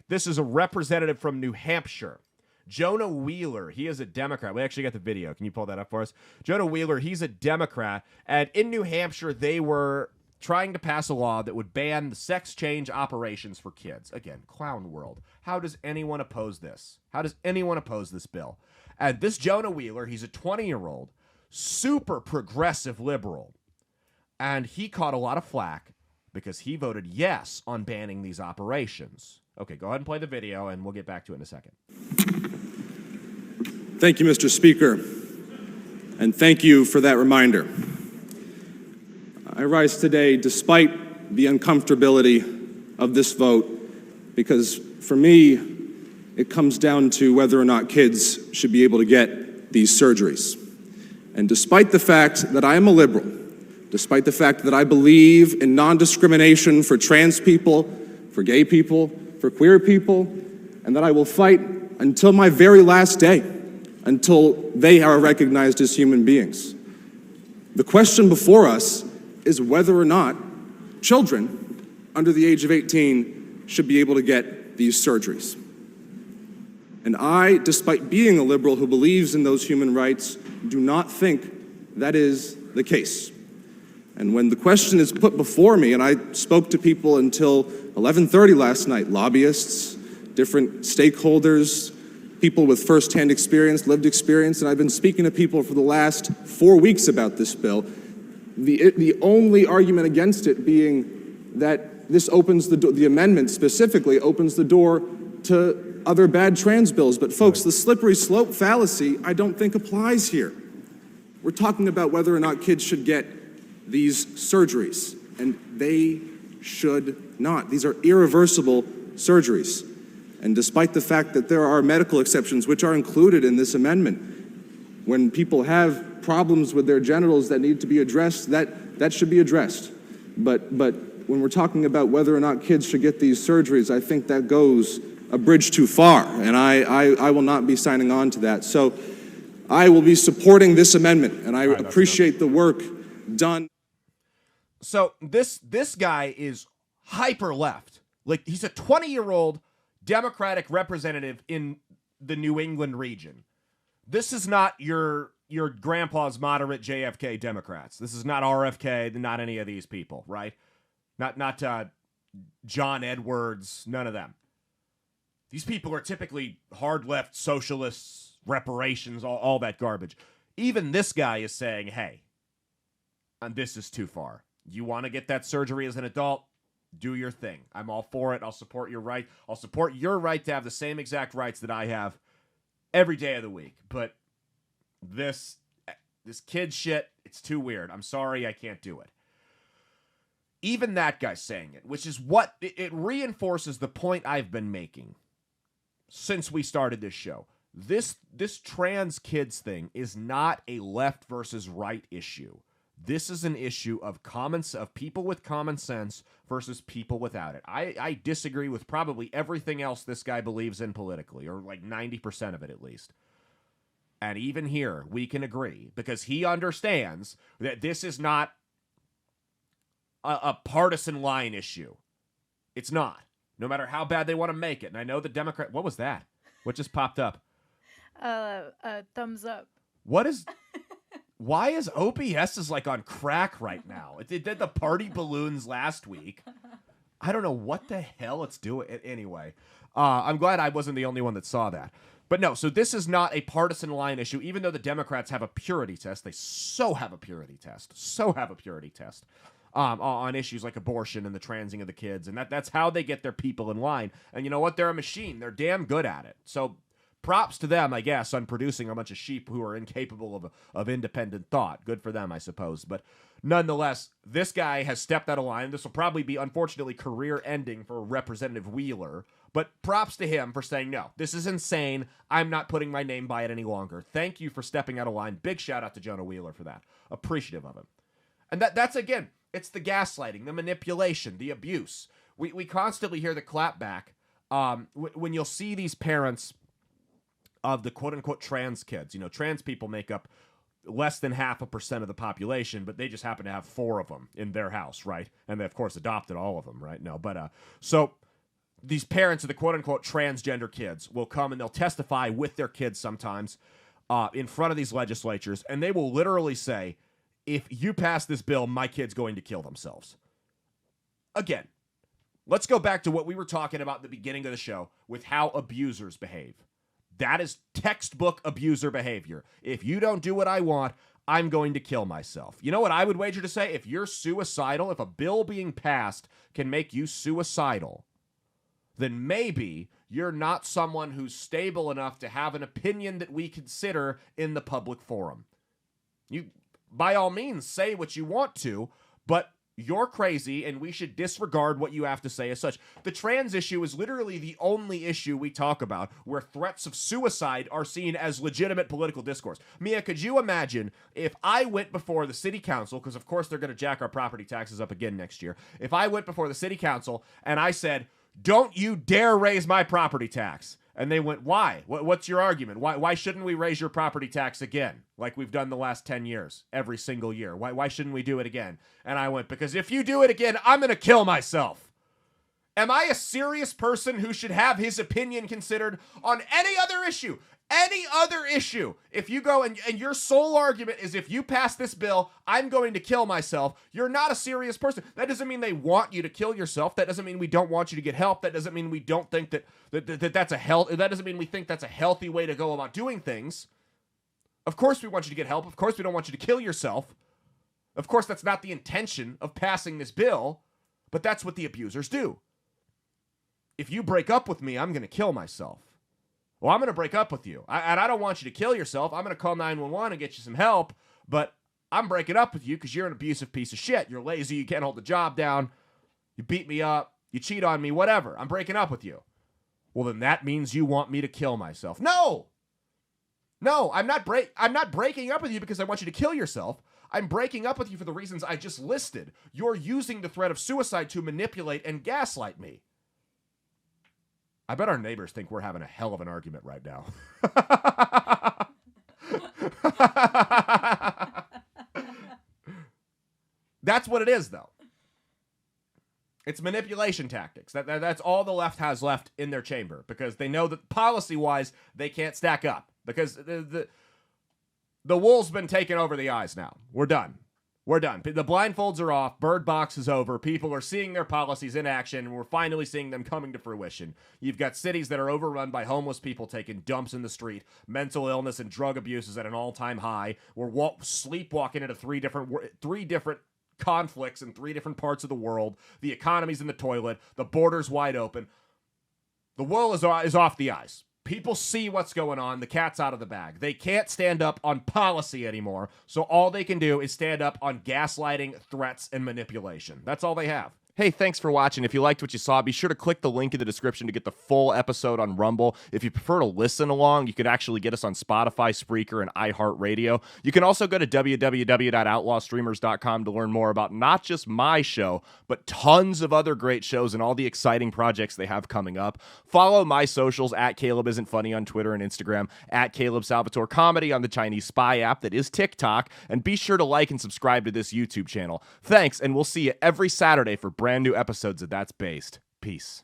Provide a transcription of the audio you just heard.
This is a representative from New Hampshire. Jonah Wheeler, he is a Democrat. We actually got the video. Can you pull that up for us? Jonah Wheeler, he's a Democrat. And in New Hampshire, they were trying to pass a law that would ban the sex change operations for kids. Again, clown world. How does anyone oppose this? How does anyone oppose this bill? And this Jonah Wheeler, he's a 20-year-old, super progressive liberal. And he caught a lot of flack because he voted yes on banning these operations. Okay, go ahead and play the video, and we'll get back to it in a second. Thank you, Mr. Speaker, and thank you for that reminder. I rise today despite the uncomfortability of this vote because, for me, it comes down to whether or not kids should be able to get these surgeries. And despite the fact that I am a liberal, despite the fact that I believe in non-discrimination for trans people, for gay people, for queer people, and that I will fight until my very last day, until they are recognized as human beings. The question before us is whether or not children under the age of 18 should be able to get these surgeries. And I, despite being a liberal who believes in those human rights, do not think that is the case. And when the question is put before me, and I spoke to people until 11:30 last night, lobbyists, different stakeholders, people with firsthand experience, lived experience, and I've been speaking to people for the last 4 weeks about this bill. The only argument against it being that this opens the amendment specifically opens the door to other bad trans bills. But folks, the slippery slope fallacy I don't think applies here. We're talking about whether or not kids should get these surgeries, and they should not. These are irreversible surgeries. And despite the fact that there are medical exceptions which are included in this amendment, when people have problems with their genitals that need to be addressed, that should be addressed. But when we're talking about whether or not kids should get these surgeries, I think that goes a bridge too far, and I will not be signing on to that. So I will be supporting this amendment, and I appreciate the work done. So this guy is hyper left. Like, he's a 20-year-old Democratic representative in the New England region. This is not your grandpa's moderate JFK Democrats. This is not RFK, not any of these people, right? Not John Edwards, none of them. These people are typically hard left socialists, reparations, all that garbage. Even this guy is saying, hey, and this is too far. You want to get that surgery as an adult? Do your thing. I'm all for it. I'll support your right. I'll support your right to have the same exact rights that I have every day of the week. But this kid shit, it's too weird. I'm sorry, I can't do it. Even that guy's saying it, which is what it reinforces the point I've been making since we started this show. This trans kids thing is not a left versus right issue. This is an issue of people with common sense versus people without it. I disagree with probably everything else this guy believes in politically, or like 90% of it at least. And even here, we can agree, because he understands that this is not a partisan line issue. It's not. No matter how bad they want to make it. And I know the Democrat... What was that? What just popped up? Thumbs up. What is... Why is OBS is like on crack right now? It did the party balloons last week. I don't know what the hell it's doing. Anyway, I'm glad I wasn't the only one that saw that. But no, so this is not a partisan line issue, even though the Democrats have a purity test. They so have a purity test. On issues like abortion and the transing of the kids. And that's how they get their people in line. And you know what? They're a machine. They're damn good at it. So props to them, I guess, on producing a bunch of sheep who are incapable of independent thought. Good for them, I suppose. But nonetheless, this guy has stepped out of line. This will probably be, unfortunately, career-ending for Representative Wheeler. But props to him for saying, no, this is insane. I'm not putting my name by it any longer. Thank you for stepping out of line. Big shout-out to Jonah Wheeler for that. Appreciative of him. And that's, again, it's the gaslighting, the manipulation, the abuse. We constantly hear the clapback when you'll see these parents of the quote-unquote trans kids. You know, trans people make up less than 0.5% of the population, but they just happen to have 4 of them in their house, right? And they, of course, adopted all of them, right? No, but so these parents of the quote-unquote transgender kids will come and they'll testify with their kids sometimes in front of these legislatures, and they will literally say, if you pass this bill, my kid's going to kill themselves. Again, let's go back to what we were talking about at the beginning of the show with how abusers behave. That is textbook abuser behavior. If you don't do what I want, I'm going to kill myself. You know what I would wager to say? If you're suicidal, if a bill being passed can make you suicidal, then maybe you're not someone who's stable enough to have an opinion that we consider in the public forum. You, by all means, say what you want to, but you're crazy, and we should disregard what you have to say as such. The trans issue is literally the only issue we talk about where threats of suicide are seen as legitimate political discourse. Mia, could you imagine if I went before the city council, because of course they're going to jack our property taxes up again next year, if I went before the city council and I said, don't you dare raise my property tax. And they went, why? What's your argument? Why shouldn't we raise your property tax again, like we've done the last 10 years, every single year? Why shouldn't we do it again? And I went, because if you do it again, I'm going to kill myself. Am I a serious person who should have his opinion considered on any other issue? Any other issue. If you go and your sole argument is if you pass this bill, I'm going to kill myself, you're not a serious person. That doesn't mean they want you to kill yourself. That doesn't mean we don't want you to get help. That doesn't mean we don't think that's a that doesn't mean we think that's a healthy way to go about doing things. Of course we want you to get help. Of course we don't want you to kill yourself. Of course that's not the intention of passing this bill, but that's what the abusers do. If you break up with me, I'm going to kill myself. Well, I'm going to break up with you. And I don't want you to kill yourself. I'm going to call 911 and get you some help, but I'm breaking up with you because you're an abusive piece of shit. You're lazy. You can't hold the job down. You beat me up. You cheat on me, whatever. I'm breaking up with you. Well, then that means you want me to kill myself. No, I'm not breaking up with you because I want you to kill yourself. I'm breaking up with you for the reasons I just listed. You're using the threat of suicide to manipulate and gaslight me. I bet our neighbors think we're having a hell of an argument right now. That's what it is, though. It's manipulation tactics. That's all the left has left in their chamber because they know that policy-wise they can't stack up because the wool's been taking over the eyes now. We're done. The blindfolds are off. Bird Box is over. People are seeing their policies in action, and we're finally seeing them coming to fruition. You've got cities that are overrun by homeless people taking dumps in the street. Mental illness and drug abuse is at an all-time high. We're sleepwalking into three different conflicts in three different parts of the world. The economy's in the toilet. The border's wide open. The wool is off the ice. People see what's going on. The cat's out of the bag. They can't stand up on policy anymore, so all they can do is stand up on gaslighting, threats, and manipulation. That's all they have. Hey, thanks for watching. If you liked what you saw, be sure to click the link in the description to get the full episode on Rumble. If you prefer to listen along, you could actually get us on Spotify, Spreaker, and iHeartRadio. You can also go to www.outlawstreamers.com to learn more about not just my show, but tons of other great shows and all the exciting projects they have coming up. Follow my socials at Caleb Isn't Funny on Twitter and Instagram, at Caleb Salvatore Comedy on the Chinese Spy app that is TikTok, and be sure to like and subscribe to this YouTube channel. Thanks, and we'll see you every Saturday for brand new episodes of That's Based. Peace.